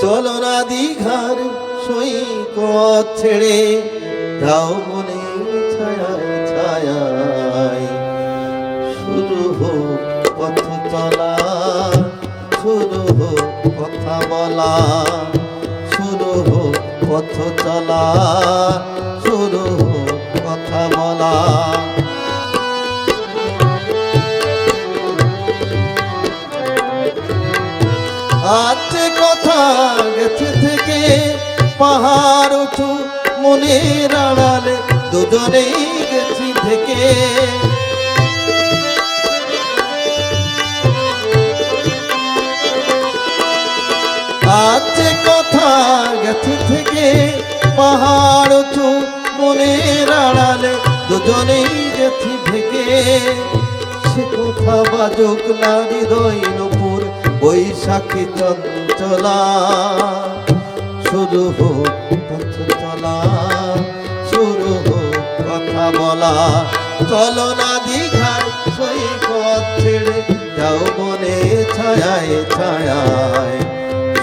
চলো না দীঘার সৈকত ছেড়ে যাও মনে ছায়ায় ছায়ায়। শুরু হোক পথ চলা, শুরু হোক কথা বলা, শুরু হোক পথ চলা, শুরু হোক কথা বলা। আছে কথা গেছে থেকে পাহাড় উঁচু মনের আড়ালে দুজনেই গেছি থেকে। আছে কথা গেছে থেকে পাহাড় উঁচু মনের আড়ালে দুজনেই গেছি থেকে। সে কথা বাজুক না হৃদয় নূপুর বৈশাখী চঞ্চলা। শুরু হোক পথ চলা, শুরু হোক কথা বলা। চলো না দীঘার সৈকত ছেড়ে যাও বনে ছায়ায় ছায়ায়।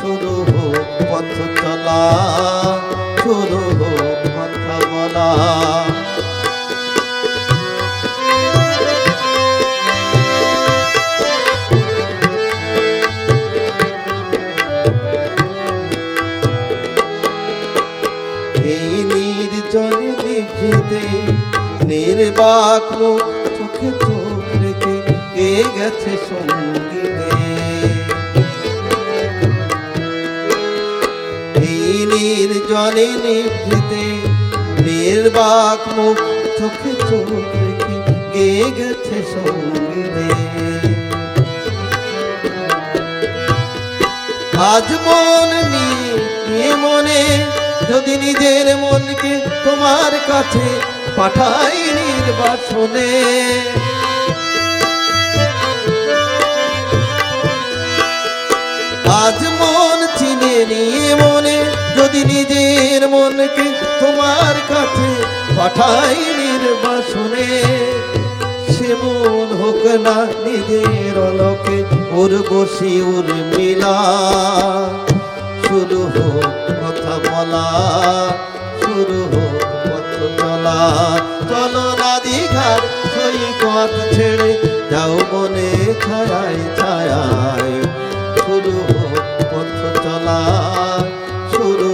শুরু হোক পথ চলা, শুরু হোক কথা বলা। এই নির্জনে নিভৃতে নির্বাক মুখ চোখে চোখ রেখে এ গেছে সঙ্গীতে। এই নির্জনে নিভৃতে নির্বাক মুখ চোখে চোখ রেখে এ গেছে সঙ্গীতে। আজ মন নিয়ে মনে যদি নিজের মনকে তোমার কাছে পাঠাই নির্বাসনে। আজ মন চিনে নিয়ে মনে যদি নিজের মনকে তোমার কাছে পাঠাই নির্বাসনে। সে মন হোক না নিজের লোকে উর্বশী উর্মিলা। শুরু হোক কথা বলা, শুরু হোক পথ চলা। চলো না দীঘার সৈকত ছেড়ে যাও বনে ছায়ায় ছায়ায়। শুরু হোক পথ চলা, শুরু